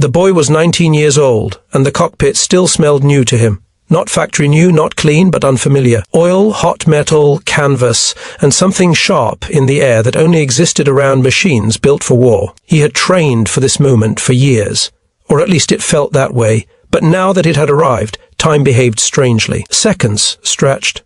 The boy was 19 years old, and the cockpit still smelled new to him. Not factory new, not clean, but unfamiliar. Oil, hot metal, canvas, and something sharp in the air that only existed around machines built for war. He had trained for this moment for years, or at least it felt that way, but now that it had arrived, time behaved strangely. Seconds stretched.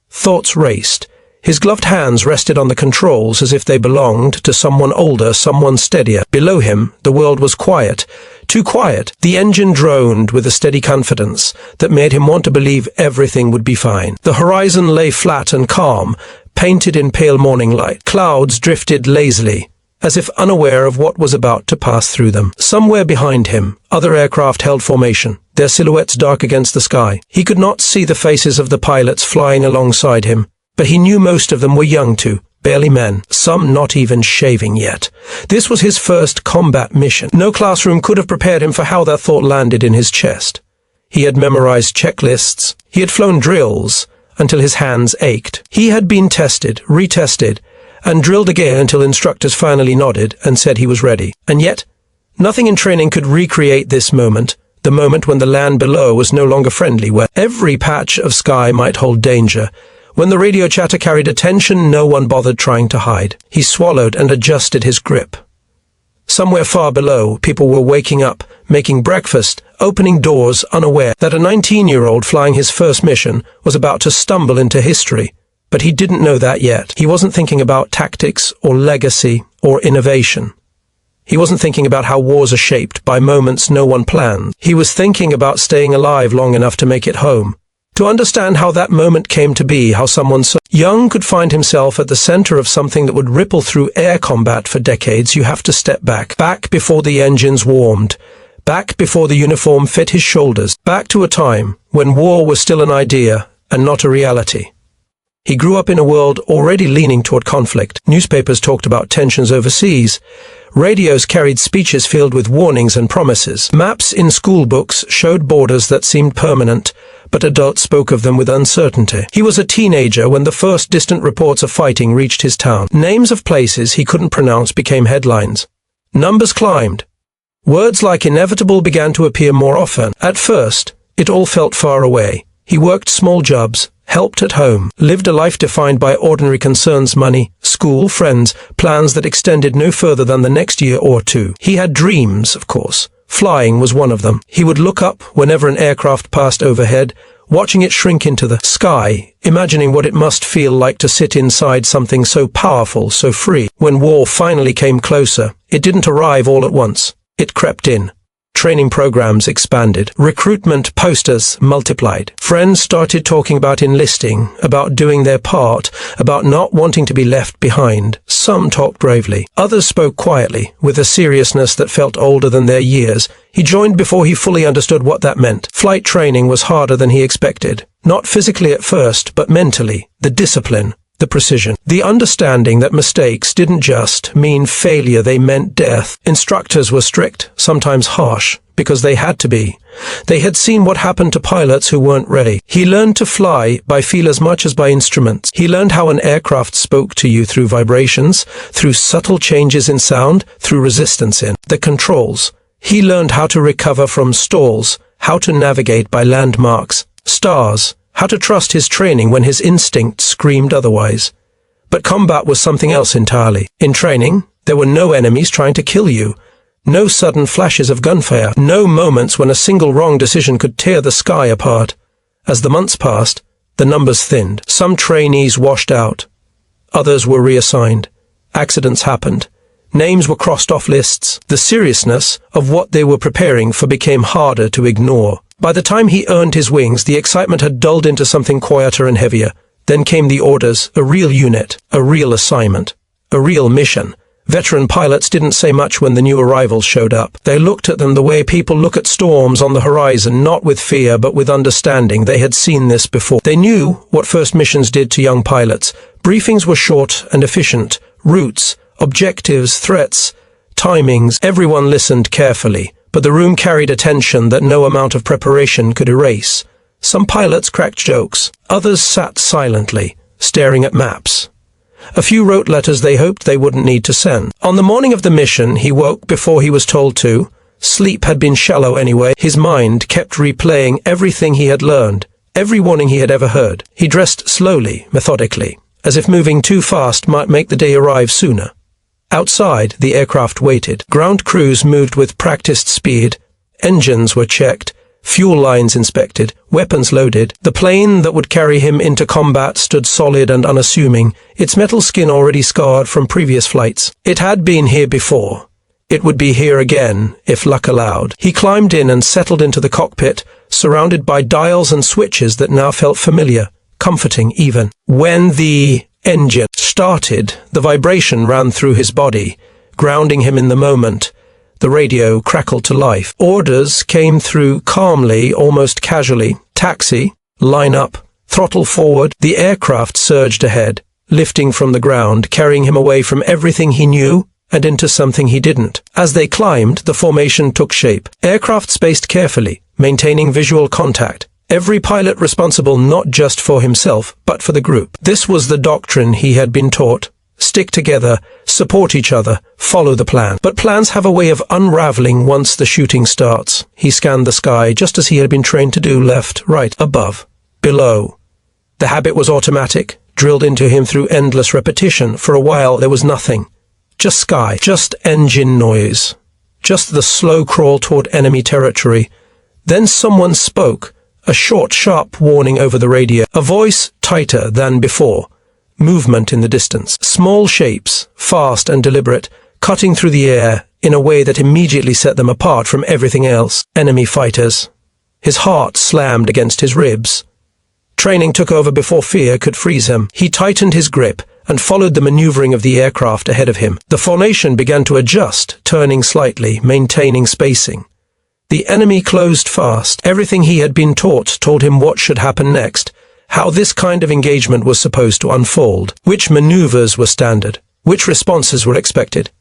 Thoughts raced. His gloved hands rested on the controls as if they belonged to someone older, someone steadier. Below him, the world was quiet. Too quiet. The engine droned with a steady confidence that made him want to believe everything would be fine. The horizon lay flat and calm, painted in pale morning light. Clouds drifted lazily, as if unaware of what was about to pass through them. Somewhere behind him, other aircraft held formation, their silhouettes dark against the sky. He could not see the faces of the pilots flying alongside him, but he knew most of them were young too, barely men, some not even shaving yet. This was his first combat mission. No classroom could have prepared him for how that thought landed in his chest. He had memorized checklists. He had flown drills until his hands ached. He had been tested, retested, and drilled again until instructors finally nodded and said he was ready. And yet, nothing in training could recreate this moment, the moment when the land below was no longer friendly, where every patch of sky might hold danger. When the radio chatter carried attention, no one bothered trying to hide. He swallowed and adjusted his grip. Somewhere far below, people were waking up, making breakfast, opening doors, unaware that a 19-year-old flying his first mission was about to stumble into history. But he didn't know that yet. He wasn't thinking about tactics or legacy or innovation. He wasn't thinking about how wars are shaped by moments no one planned. He was thinking about staying alive long enough to make it home. To understand how that moment came to be, how someone so young could find himself at the center of something that would ripple through air combat for decades, you have to step back. Back before the engines warmed. Back before the uniform fit his shoulders. Back to a time when war was still an idea and not a reality. He grew up in a world already leaning toward conflict. Newspapers talked about tensions overseas. Radios carried speeches filled with warnings and promises. Maps in school books showed borders that seemed permanent, but adults spoke of them with uncertainty. He was a teenager when the first distant reports of fighting reached his town. Names of places he couldn't pronounce became headlines. Numbers climbed. Words like inevitable began to appear more often. At first, it all felt far away. He worked small jobs, helped at home, lived a life defined by ordinary concerns, money, school, friends, plans that extended no further than the next year or two. He had dreams, of course. Flying was one of them. He would look up whenever an aircraft passed overhead, watching it shrink into the sky, imagining what it must feel like to sit inside something so powerful, so free. When war finally came closer, it didn't arrive all at once. It crept in. Training programs expanded. Recruitment posters multiplied. Friends started talking about enlisting, about doing their part, about not wanting to be left behind. Some talked bravely. Others spoke quietly, with a seriousness that felt older than their years. He joined before he fully understood what that meant. Flight training was harder than he expected. Not physically at first, but mentally. The discipline. The precision. The understanding that mistakes didn't just mean failure, they meant death. Instructors were strict, sometimes harsh, because they had to be. They had seen what happened to pilots who weren't ready. He learned to fly by feel as much as by instruments. He learned how an aircraft spoke to you through vibrations, through subtle changes in sound, through resistance in the controls. He learned how to recover from stalls, how to navigate by landmarks, stars, how to trust his training when his instinct screamed otherwise. But combat was something else entirely. In training, there were no enemies trying to kill you. No sudden flashes of gunfire. No moments when a single wrong decision could tear the sky apart. As the months passed, the numbers thinned. Some trainees washed out. Others were reassigned. Accidents happened. Names were crossed off lists. The seriousness of what they were preparing for became harder to ignore. By the time he earned his wings, the excitement had dulled into something quieter and heavier. Then came the orders, a real unit, a real assignment, a real mission. Veteran pilots didn't say much when the new arrivals showed up. They looked at them the way people look at storms on the horizon, not with fear, but with understanding. They had seen this before. They knew what first missions did to young pilots. Briefings were short and efficient. Routes, objectives, threats, timings. Everyone listened carefully. But the room carried a tension that no amount of preparation could erase. Some pilots cracked jokes. Others sat silently, staring at maps. A few wrote letters they hoped they wouldn't need to send. On the morning of the mission, he woke before he was told to, Sleep had been shallow anyway. His mind kept replaying everything he had learned, every warning he had ever heard. He dressed slowly, methodically, as if moving too fast might make the day arrive sooner. Outside, the aircraft waited. Ground crews moved with practiced speed. Engines were checked, fuel lines inspected, weapons loaded. The plane that would carry him into combat stood solid and unassuming, its metal skin already scarred from previous flights. It had been here before. It would be here again, if luck allowed. He climbed in and settled into the cockpit, surrounded by dials and switches that now felt familiar, comforting even. When the engine started, the vibration ran through his body, grounding him in the moment. The radio crackled to life. Orders came through calmly, almost casually. Taxi, line up, throttle forward. The aircraft surged ahead, lifting from the ground, carrying him away from everything he knew and into something he didn't. As they climbed, the formation took shape. Aircraft spaced carefully, maintaining visual contact. Every pilot responsible not just for himself, but for the group. This was the doctrine he had been taught. Stick together, support each other, follow the plan. But plans have a way of unraveling once the shooting starts. He scanned the sky, just as he had been trained to do, left, right, above, below. The habit was automatic, drilled into him through endless repetition. For a while there was nothing. Just sky, just engine noise, just the slow crawl toward enemy territory. Then someone spoke, a short, sharp warning over the radio, a voice tighter than before. Movement in the distance. Small shapes, fast and deliberate, cutting through the air in a way that immediately set them apart from everything else. Enemy fighters. His heart slammed against his ribs. Training took over before fear could freeze him. He tightened his grip and followed the maneuvering of the aircraft ahead of him. The formation began to adjust, turning slightly, maintaining spacing. The enemy closed fast. Everything he had been taught told him what should happen next, how this kind of engagement was supposed to unfold, which maneuvers were standard, which responses were expected.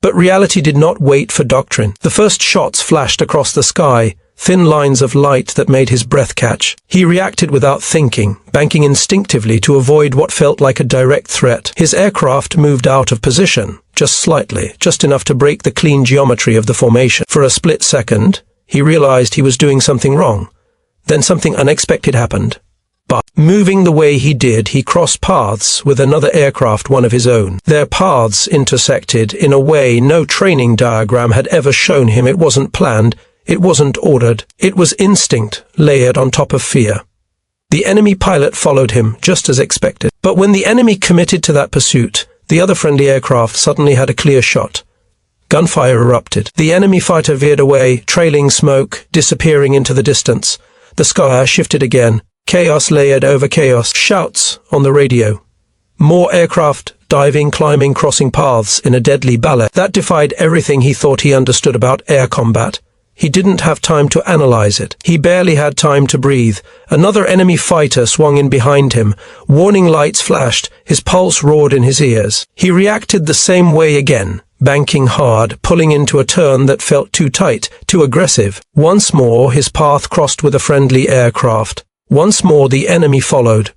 But reality did not wait for doctrine. The first shots flashed across the sky, thin lines of light that made his breath catch. He reacted without thinking, banking instinctively to avoid what felt like a direct threat. His aircraft moved out of position, just slightly, just enough to break the clean geometry of the formation. For a split second, he realized he was doing something wrong. Then something unexpected happened. But, moving the way he did, he crossed paths with another aircraft, one of his own. Their paths intersected in a way no training diagram had ever shown him. It wasn't planned, it wasn't ordered. It was instinct, layered on top of fear. The enemy pilot followed him, just as expected. But when the enemy committed to that pursuit, the other friendly aircraft suddenly had a clear shot. Gunfire erupted. The enemy fighter veered away, trailing smoke, disappearing into the distance. The sky shifted again. Chaos layered over chaos. Shouts on the radio. More aircraft, diving, climbing, crossing paths in a deadly ballet. That defied everything he thought he understood about air combat. He didn't have time to analyze it. He barely had time to breathe. Another enemy fighter swung in behind him. Warning lights flashed. His pulse roared in his ears. He reacted the same way again, banking hard, pulling into a turn that felt too tight, too aggressive. Once more, his path crossed with a friendly aircraft. Once more, the enemy followed.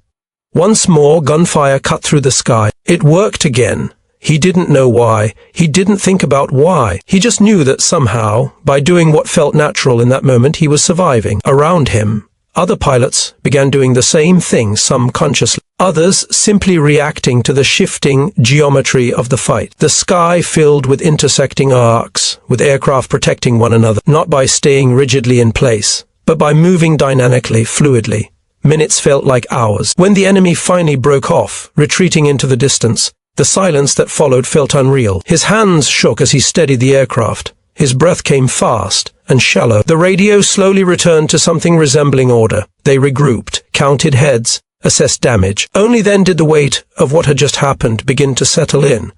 Once more, gunfire cut through the sky. It worked again. He didn't know why. He didn't think about why. He just knew that somehow, by doing what felt natural in that moment, he was surviving. Around him, other pilots began doing the same thing, some consciously, others simply reacting to the shifting geometry of the fight. The sky filled with intersecting arcs, with aircraft protecting one another, not by staying rigidly in place, but by moving dynamically, fluidly. Minutes felt like hours. When the enemy finally broke off, retreating into the distance, the silence that followed felt unreal. His hands shook as he steadied the aircraft. His breath came fast and shallow. The radio slowly returned to something resembling order. They regrouped, counted heads, assessed damage. Only then did the weight of what had just happened begin to settle in.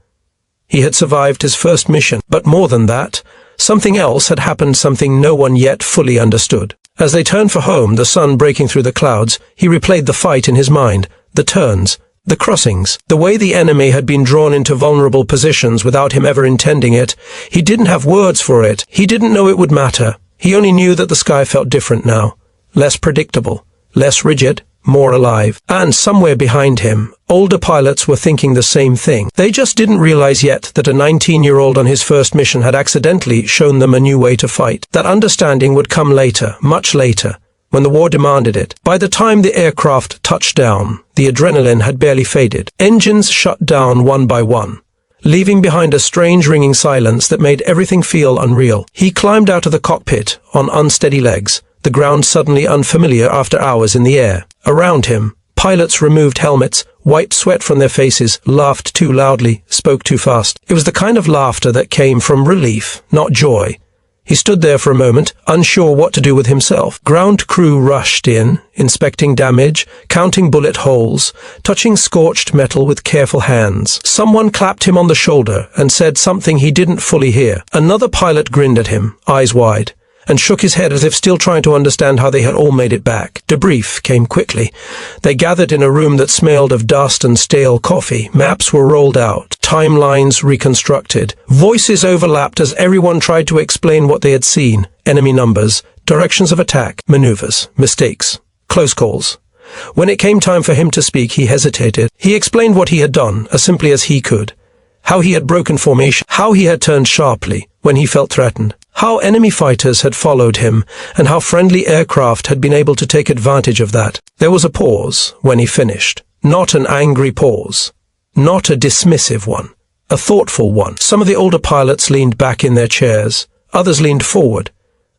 He had survived his first mission, but more than that, something else had happened, something no one yet fully understood. As they turned for home, the sun breaking through the clouds, he replayed the fight in his mind, the turns, the crossings, the way the enemy had been drawn into vulnerable positions without him ever intending it. He didn't have words for it. He didn't know it would matter. He only knew that the sky felt different now, less predictable, less rigid, more alive. And somewhere behind him, older pilots were thinking the same thing. They just didn't realize yet that a 19-year-old on his first mission had accidentally shown them a new way to fight. That understanding would come later, much later, when the war demanded it. By the time the aircraft touched down, the adrenaline had barely faded. Engines shut down one by one, leaving behind a strange ringing silence that made everything feel unreal. He climbed out of the cockpit on unsteady legs, the ground suddenly unfamiliar after hours in the air. Around him, pilots removed helmets, wiped sweat from their faces, laughed too loudly, spoke too fast. It was the kind of laughter that came from relief, not joy. He stood there for a moment, unsure what to do with himself. Ground crew rushed in, inspecting damage, counting bullet holes, touching scorched metal with careful hands. Someone clapped him on the shoulder and said something he didn't fully hear. Another pilot grinned at him, eyes wide, and shook his head as if still trying to understand how they had all made it back. Debrief came quickly. They gathered in a room that smelled of dust and stale coffee. Maps were rolled out, timelines reconstructed. Voices overlapped as everyone tried to explain what they had seen. Enemy numbers, directions of attack, maneuvers, mistakes, close calls. When it came time for him to speak, he hesitated. He explained what he had done, as simply as he could. How he had broken formation, how he had turned sharply when he felt threatened, how enemy fighters had followed him, and how friendly aircraft had been able to take advantage of that. There was a pause when he finished. Not an angry pause. Not a dismissive one. A thoughtful one. Some of the older pilots leaned back in their chairs. Others leaned forward.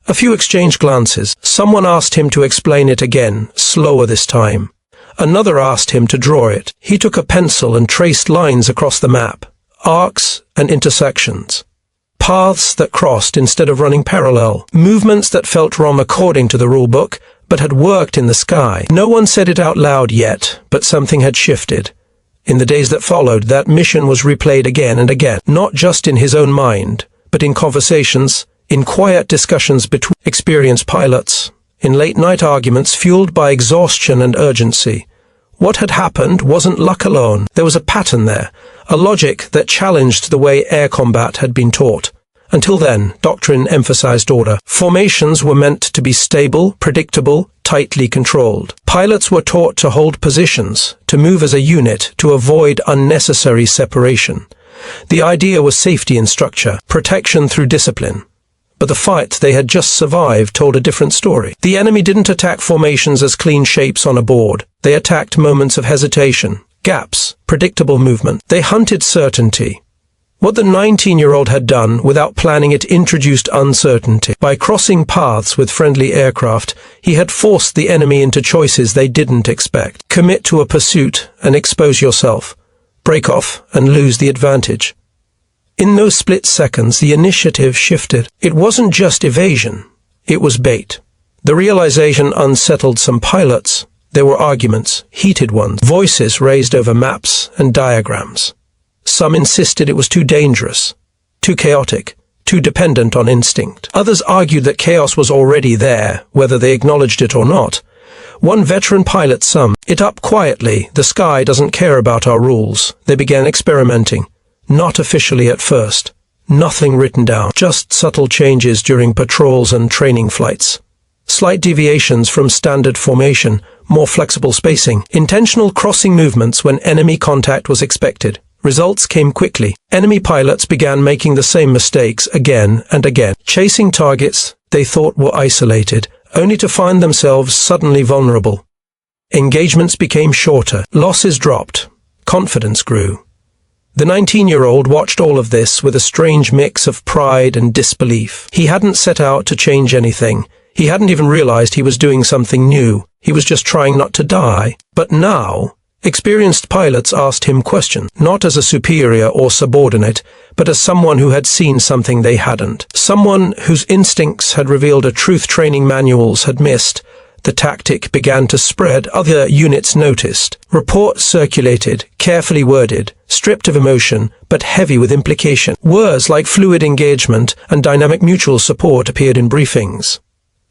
A few exchanged glances. Someone asked him to explain it again, slower this time. Another asked him to draw it. He took a pencil and traced lines across the map. Arcs and intersections. Paths that crossed instead of running parallel. Movements that felt wrong according to the rule book, but had worked in the sky. No one said it out loud yet, but something had shifted. In the days that followed, that mission was replayed again and again, not just in his own mind, but in conversations, in quiet discussions between experienced pilots, in late-night arguments fueled by exhaustion and urgency. What had happened wasn't luck alone. There was a pattern there, a logic that challenged the way air combat had been taught. Until then, doctrine emphasized order. Formations were meant to be stable, predictable, tightly controlled. Pilots were taught to hold positions, to move as a unit, to avoid unnecessary separation. The idea was safety in structure, protection through discipline. But the fight they had just survived told a different story. The enemy didn't attack formations as clean shapes on a board. They attacked moments of hesitation, gaps, predictable movement. They hunted certainty. What the 19-year-old had done without planning it introduced uncertainty. By crossing paths with friendly aircraft, he had forced the enemy into choices they didn't expect. Commit to a pursuit and expose yourself. Break off and lose the advantage. In those split seconds, the initiative shifted. It wasn't just evasion. It was bait. The realization unsettled some pilots. There were arguments, heated ones, voices raised over maps and diagrams. Some insisted it was too dangerous, too chaotic, too dependent on instinct. Others argued that chaos was already there, whether they acknowledged it or not. One veteran pilot summed it up quietly. The sky doesn't care about our rules. They began experimenting. Not officially at first. Nothing written down. Just subtle changes during patrols and training flights. Slight deviations from standard formation, more flexible spacing, intentional crossing movements when enemy contact was expected. Results came quickly. Enemy pilots began making the same mistakes again and again, chasing targets they thought were isolated, only to find themselves suddenly vulnerable. Engagements became shorter. Losses dropped. Confidence grew. The 19-year-old watched all of this with a strange mix of pride and disbelief. He hadn't set out to change anything. He hadn't even realized he was doing something new. He was just trying not to die. But now, experienced pilots asked him questions, not as a superior or subordinate, but as someone who had seen something they hadn't. Someone whose instincts had revealed a truth training manuals had missed. The tactic began to spread. Other units noticed. Reports circulated, carefully worded, stripped of emotion, but heavy with implication. Words like fluid engagement and dynamic mutual support appeared in briefings.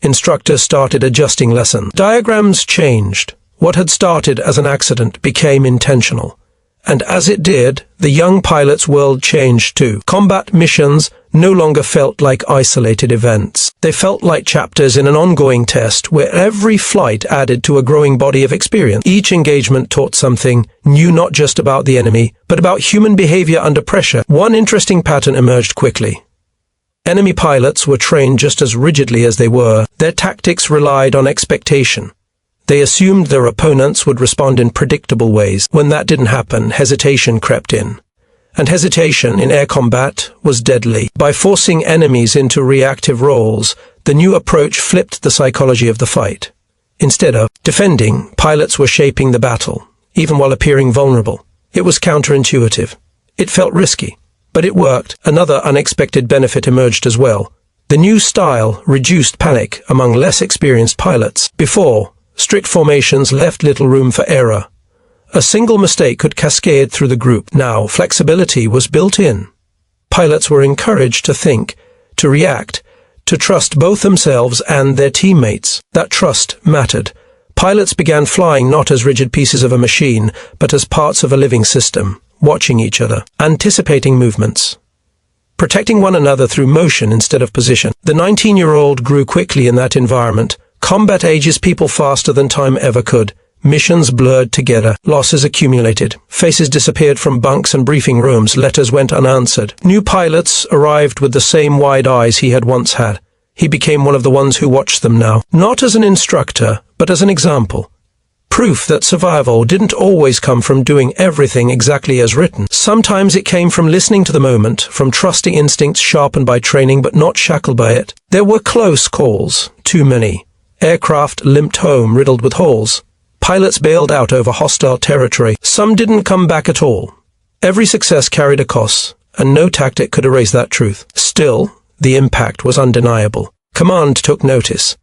Instructors started adjusting lessons. Diagrams changed. What had started as an accident became intentional. And as it did, the young pilot's world changed too. Combat missions no longer felt like isolated events. They felt like chapters in an ongoing test where every flight added to a growing body of experience. Each engagement taught something new, not just about the enemy, but about human behavior under pressure. One interesting pattern emerged quickly. Enemy pilots were trained just as rigidly as they were. Their tactics relied on expectation. They assumed their opponents would respond in predictable ways. When that didn't happen, hesitation crept in. And hesitation in air combat was deadly. By forcing enemies into reactive roles, the new approach flipped the psychology of the fight. Instead of defending, pilots were shaping the battle, even while appearing vulnerable. It was counterintuitive. It felt risky, but it worked. Another unexpected benefit emerged as well. The new style reduced panic among less experienced pilots. Before, strict formations left little room for error. A single mistake could cascade through the group. Now, flexibility was built in. Pilots were encouraged to think, to react, to trust both themselves and their teammates. That trust mattered. Pilots began flying not as rigid pieces of a machine, but as parts of a living system, watching each other, anticipating movements, protecting one another through motion instead of position. The 19-year-old grew quickly in that environment. Combat ages people faster than time ever could. Missions blurred together, losses accumulated, faces disappeared from bunks and briefing rooms, letters went unanswered. New pilots arrived with the same wide eyes he had once had. He became one of the ones who watched them now, not as an instructor, but as an example. Proof that survival didn't always come from doing everything exactly as written. Sometimes it came from listening to the moment, from trusting instincts sharpened by training but not shackled by it. There were close calls, too many. Aircraft limped home riddled with holes. Pilots bailed out over hostile territory. Some didn't come back at all. Every success carried a cost, and no tactic could erase that truth. Still, the impact was undeniable. Command took notice.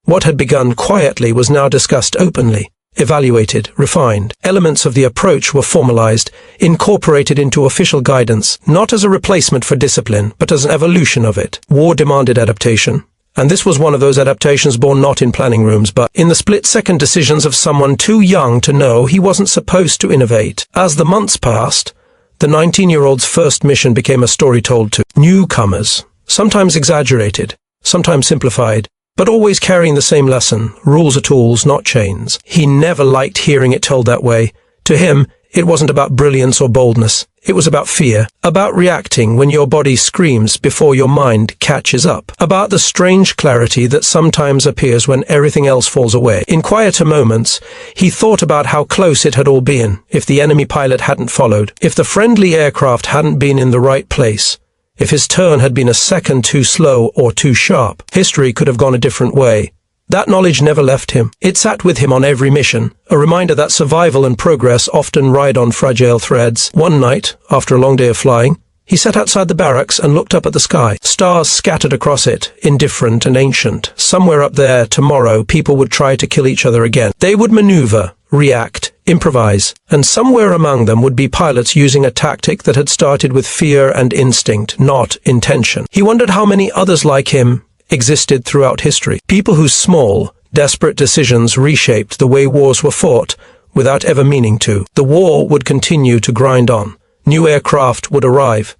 What had begun quietly was now discussed openly, evaluated, refined. Elements of the approach were formalized, incorporated into official guidance, not as a replacement for discipline, but as an evolution of it. War demanded adaptation. And this was one of those adaptations born not in planning rooms, but in the split-second decisions of someone too young to know he wasn't supposed to innovate. As the months passed, the 19-year-old's first mission became a story told to newcomers, sometimes exaggerated, sometimes simplified, but always carrying the same lesson: rules are tools, not chains. He never liked hearing it told that way. To him, it wasn't about brilliance or boldness. It was about fear, about reacting when your body screams before your mind catches up, about the strange clarity that sometimes appears when everything else falls away. In quieter moments, he thought about how close it had all been, if the enemy pilot hadn't followed, if the friendly aircraft hadn't been in the right place, if his turn had been a second too slow or too sharp. History could have gone a different way. That knowledge never left him. It sat with him on every mission, a reminder that survival and progress often ride on fragile threads. One night, after a long day of flying, he sat outside the barracks and looked up at the sky. Stars scattered across it, indifferent and ancient. Somewhere up there, tomorrow, people would try to kill each other again. They would maneuver, react, improvise, and somewhere among them would be pilots using a tactic that had started with fear and instinct, not intention. He wondered how many others like him existed throughout history. People whose small, desperate decisions reshaped the way wars were fought without ever meaning to. The war would continue to grind on. New aircraft would arrive.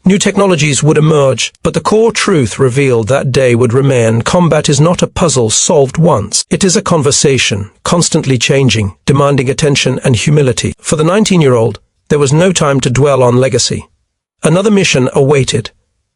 New technologies would emerge, but the core truth revealed that day would remain: combat is not a puzzle solved once. It is a conversation, constantly changing, demanding attention and humility. For the 19-year-old, there was no time to dwell on legacy. Another mission awaited.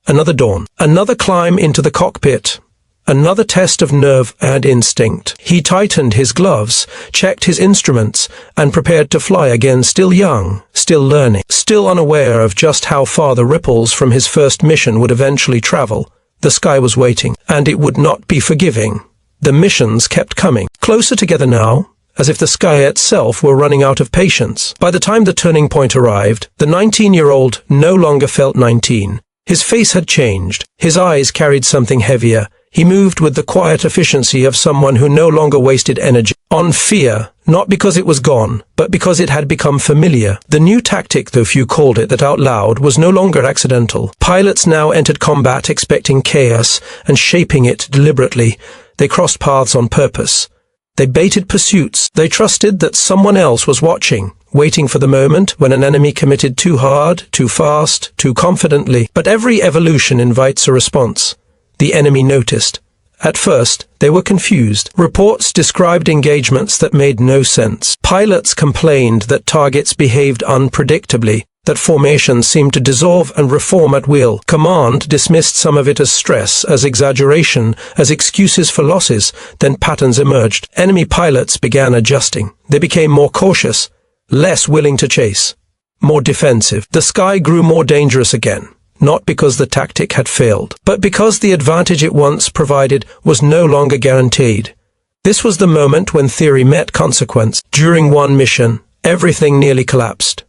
Another dawn, another climb into the cockpit, another test of nerve and instinct. He tightened his gloves, checked his instruments, and prepared to fly again, still young, still learning, still unaware of just how far the ripples from his first mission would eventually travel. The sky was waiting, and it would not be forgiving. The missions kept coming, closer together now, as if the sky itself were running out of patience. By the time the turning point arrived, the 19-year-old no longer felt 19. His face had changed. His eyes carried something heavier. He moved with the quiet efficiency of someone who no longer wasted energy on fear, not because it was gone, but because it had become familiar. The new tactic, though few called it that out loud, was no longer accidental. Pilots now entered combat expecting chaos and shaping it deliberately. They crossed paths on purpose. They baited pursuits. They trusted that someone else was watching, waiting for the moment when an enemy committed too hard, too fast, too confidently. But every evolution invites a response. The enemy noticed. At first, they were confused. Reports described engagements that made no sense. Pilots complained that targets behaved unpredictably, that formations seemed to dissolve and reform at will. Command dismissed some of it as stress, as exaggeration, as excuses for losses. Then patterns emerged. Enemy pilots began adjusting. They became more cautious, less willing to chase, more defensive. The sky grew more dangerous again, not because the tactic had failed, but because the advantage it once provided was no longer guaranteed. This was the moment when theory met consequence. During one mission, everything nearly collapsed.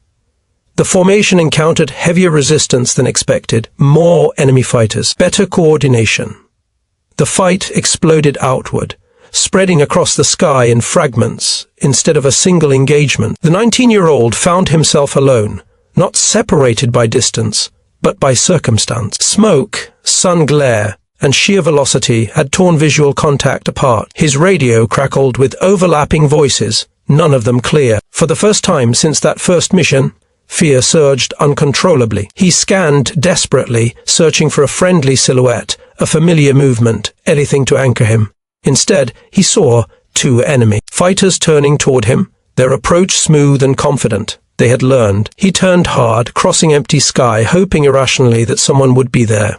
The formation encountered heavier resistance than expected, more enemy fighters, better coordination. The fight exploded outward, spreading across the sky in fragments instead of a single engagement. The 19-year-old found himself alone, not separated by distance, but by circumstance. Smoke, sun glare, and sheer velocity had torn visual contact apart. His radio crackled with overlapping voices, none of them clear. For the first time since that first mission, fear surged uncontrollably. He scanned desperately, searching for a friendly silhouette, a familiar movement, anything to anchor him. Instead, he saw two enemy fighters turning toward him, their approach smooth and confident. They had learned. He turned hard, crossing empty sky, hoping irrationally that someone would be there.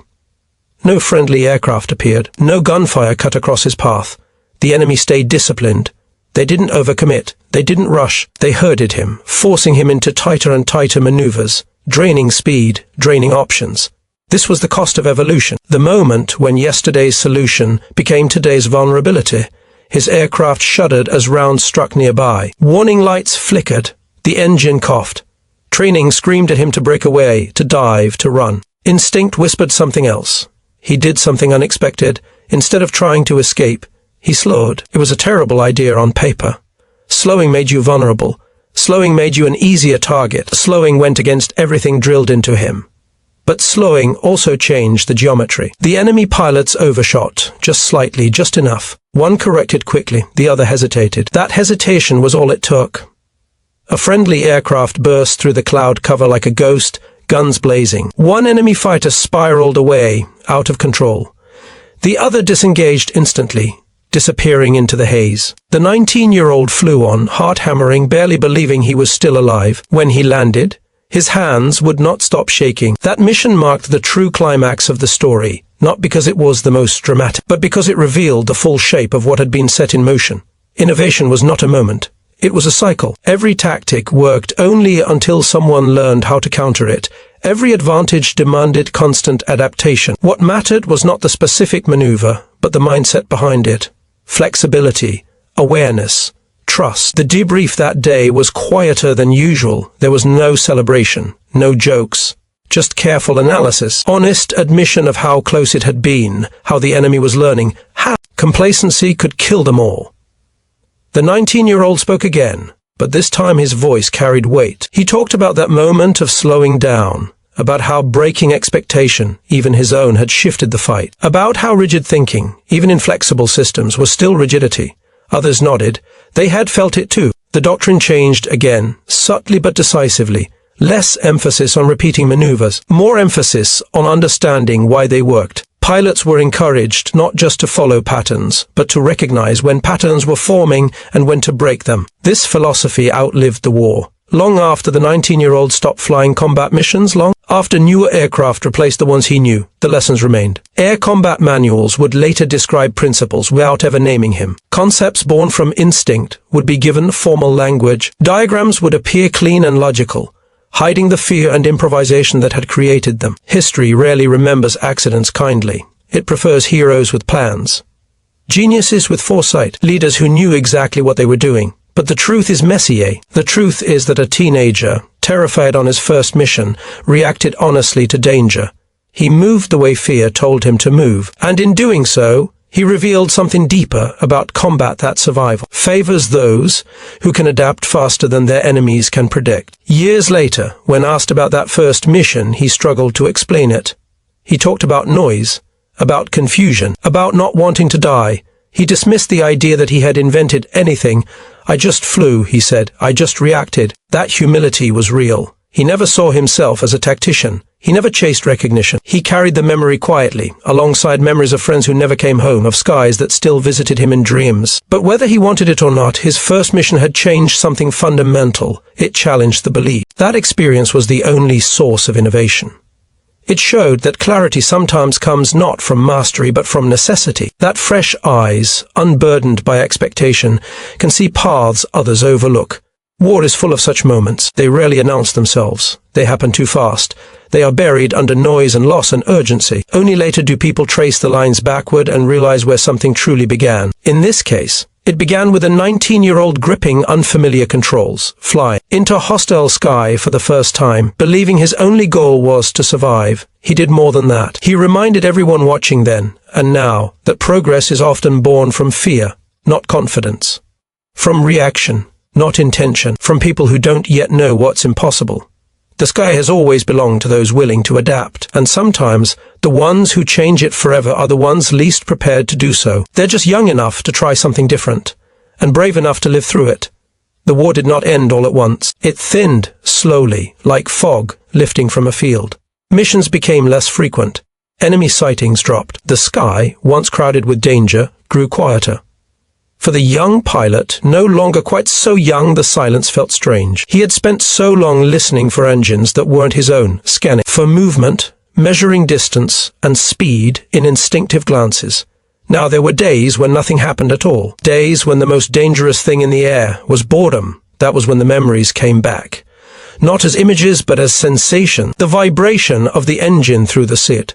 No friendly aircraft appeared. No gunfire cut across his path. The enemy stayed disciplined. They didn't overcommit. They didn't rush. They herded him, forcing him into tighter and tighter maneuvers, draining speed, draining options. This was the cost of evolution. The moment when yesterday's solution became today's vulnerability. His aircraft shuddered as rounds struck nearby. Warning lights flickered. The engine coughed. Training screamed at him to break away, to dive, to run. Instinct whispered something else. He did something unexpected. Instead of trying to escape, he slowed. It was a terrible idea on paper. Slowing made you vulnerable. Slowing made you an easier target. Slowing went against everything drilled into him. But slowing also changed the geometry. The enemy pilots overshot, just slightly, just enough. One corrected quickly, the other hesitated. That hesitation was all it took. A friendly aircraft burst through the cloud cover like a ghost, guns blazing. One enemy fighter spiraled away, out of control. The other disengaged instantly, disappearing into the haze. The 19-year-old flew on, heart hammering, barely believing he was still alive. When he landed, his hands would not stop shaking. That mission marked the true climax of the story, not because it was the most dramatic, but because it revealed the full shape of what had been set in motion. Innovation was not a moment. It was a cycle. Every tactic worked only until someone learned how to counter it. Every advantage demanded constant adaptation. What mattered was not the specific maneuver, but the mindset behind it. Flexibility, awareness, trust. The debrief that day was quieter than usual. There was no celebration, no jokes, just careful analysis, honest admission of how close it had been, how the enemy was learning, how complacency could kill them all. The 19-year-old spoke again, but this time his voice carried weight. He talked about that moment of slowing down, about how breaking expectation, even his own, had shifted the fight, about how rigid thinking, even in flexible systems, was still rigidity. Others nodded. They had felt it too. The doctrine changed again, subtly but decisively. Less emphasis on repeating maneuvers, more emphasis on understanding why they worked. Pilots were encouraged not just to follow patterns, but to recognize when patterns were forming and when to break them. This philosophy outlived the war. Long after the 19-year-old stopped flying combat missions, long after newer aircraft replaced the ones he knew, the lessons remained. Air combat manuals would later describe principles without ever naming him. Concepts born from instinct would be given formal language. Diagrams would appear clean and logical, hiding the fear and improvisation that had created them. History rarely remembers accidents kindly. It prefers heroes with plans, geniuses with foresight, leaders who knew exactly what they were doing. But the truth is messier. The truth is that a teenager, terrified on his first mission, reacted honestly to danger. He moved the way fear told him to move, and in doing so, he revealed something deeper about combat that survival favors those who can adapt faster than their enemies can predict. Years later, when asked about that first mission, he struggled to explain it. He talked about noise, about confusion, about not wanting to die. He dismissed the idea that he had invented anything. "I just flew," he said. "I just reacted." That humility was real. He never saw himself as a tactician. He never chased recognition. He carried the memory quietly, alongside memories of friends who never came home, of skies that still visited him in dreams. But whether he wanted it or not, his first mission had changed something fundamental. It challenged the belief. That experience was the only source of innovation. It showed that clarity sometimes comes not from mastery but from necessity. That fresh eyes, unburdened by expectation, can see paths others overlook. War is full of such moments. They rarely announce themselves. They happen too fast. They are buried under noise and loss and urgency. Only later do people trace the lines backward and realize where something truly began. In this case, it began with a 19-year-old gripping unfamiliar controls, flying into hostile sky for the first time, believing his only goal was to survive. He did more than that. He reminded everyone watching then, and now, that progress is often born from fear, not confidence. From reaction, not intention. From people who don't yet know what's impossible. The sky has always belonged to those willing to adapt, and sometimes the ones who change it forever are the ones least prepared to do so. They're just young enough to try something different, and brave enough to live through it. The war did not end all at once. It thinned slowly, like fog lifting from a field. Missions became less frequent. Enemy sightings dropped. The sky, once crowded with danger, grew quieter. For the young pilot, no longer quite so young, the silence felt strange. He had spent so long listening for engines that weren't his own, scanning for movement, measuring distance and speed in instinctive glances. Now there were days when nothing happened at all. Days when the most dangerous thing in the air was boredom. That was when the memories came back. Not as images, but as sensation. The vibration of the engine through the seat.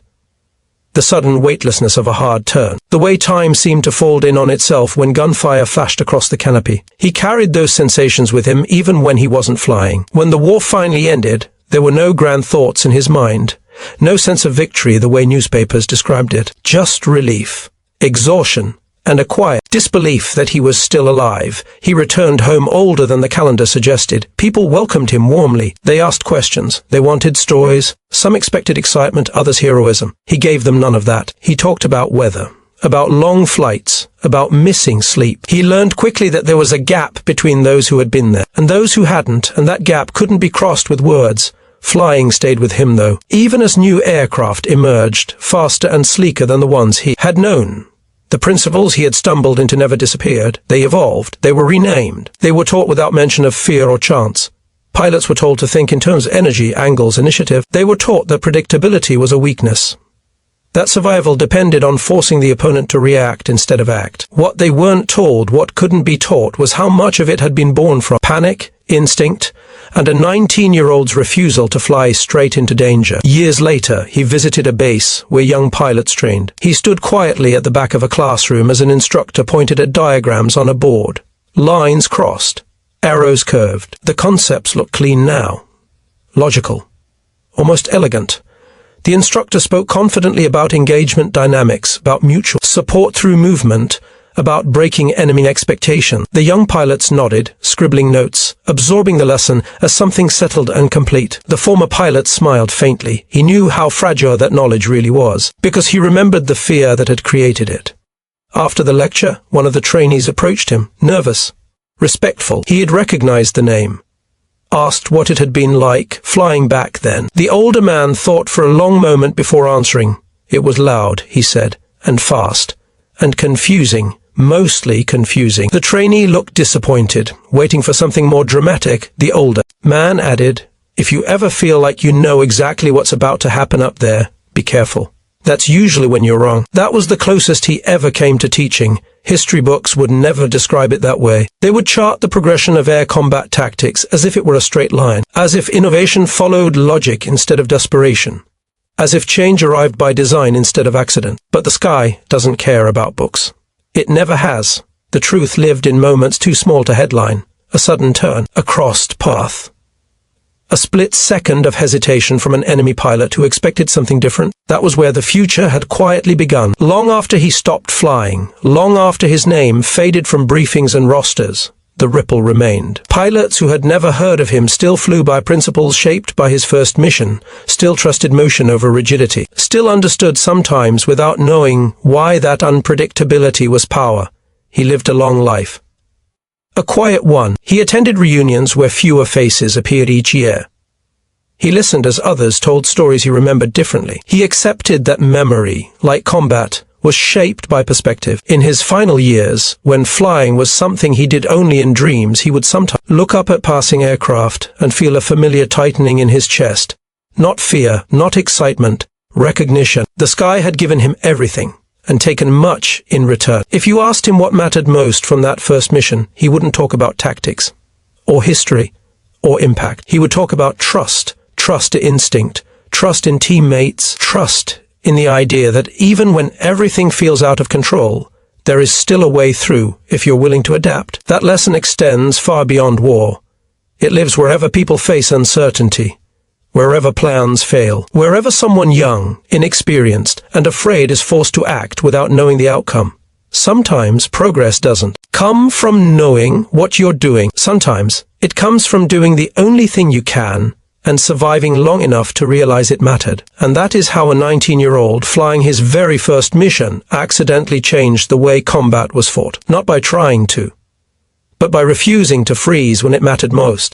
The sudden weightlessness of a hard turn. The way time seemed to fold in on itself when gunfire flashed across the canopy. He carried those sensations with him even when he wasn't flying. When the war finally ended, there were no grand thoughts in his mind. No sense of victory the way newspapers described it. Just relief, exhaustion, and a quiet disbelief that he was still alive. He returned home older than the calendar suggested. People welcomed him warmly. They asked questions. They wanted stories. Some expected excitement, others heroism. He gave them none of that. He talked about weather, about long flights, about missing sleep. He learned quickly that there was a gap between those who had been there and those who hadn't, and that gap couldn't be crossed with words. Flying stayed with him, though, even as new aircraft emerged, faster and sleeker than the ones he had known. The principles he had stumbled into never disappeared. They evolved. They were renamed. They were taught without mention of fear or chance. Pilots were told to think in terms of energy, angles, initiative. They were taught that predictability was a weakness. That survival depended on forcing the opponent to react instead of act. What they weren't told, what couldn't be taught, was how much of it had been born from panic, instinct, and a 19-year-old's refusal to fly straight into danger. Years later, he visited a base where young pilots trained. He stood quietly at the back of a classroom as an instructor pointed at diagrams on a board. Lines crossed, arrows curved. The concepts look clean now. Logical. Almost elegant. The instructor spoke confidently about engagement dynamics, about mutual support through movement, about breaking enemy expectation. The young pilots nodded, scribbling notes, absorbing the lesson as something settled and complete. The former pilot smiled faintly. He knew how fragile that knowledge really was, because he remembered the fear that had created it. After the lecture, one of the trainees approached him, nervous, respectful. He had recognized the name. Asked what it had been like flying back then. The older man thought for a long moment before answering. It was loud, he said, and fast, and confusing, mostly confusing. The trainee looked disappointed, waiting for something more dramatic. The older man added, "If you ever feel like you know exactly what's about to happen up there, be careful. That's usually when you're wrong." That was the closest he ever came to teaching. History books would never describe it that way. They would chart the progression of air combat tactics as if it were a straight line, as if innovation followed logic instead of desperation, as if change arrived by design instead of accident. But the sky doesn't care about books. It never has. The truth lived in moments too small to headline. A sudden turn, a crossed path. A split second of hesitation from an enemy pilot who expected something different. That was where the future had quietly begun. Long after he stopped flying, long after his name faded from briefings and rosters, the ripple remained. Pilots who had never heard of him still flew by principles shaped by his first mission, still trusted motion over rigidity, still understood sometimes without knowing why that unpredictability was power. He lived a long life. A quiet one. He attended reunions where fewer faces appeared each year. He listened as others told stories he remembered differently. He accepted that memory, like combat, was shaped by perspective. In his final years, when flying was something he did only in dreams, he would sometimes look up at passing aircraft and feel a familiar tightening in his chest. Not fear, not excitement, recognition. The sky had given him everything, and taken much in return. If you asked him what mattered most from that first mission, he wouldn't talk about tactics, or history, or impact. He would talk about trust, trust in instinct, trust in teammates, trust in the idea that even when everything feels out of control, there is still a way through if you're willing to adapt. That lesson extends far beyond war. It lives wherever people face uncertainty, wherever plans fail, wherever someone young, inexperienced, and afraid is forced to act without knowing the outcome. Sometimes progress doesn't come from knowing what you're doing. Sometimes it comes from doing the only thing you can and surviving long enough to realize it mattered. And that is how a 19-year-old flying his very first mission accidentally changed the way combat was fought. Not by trying to, but by refusing to freeze when it mattered most.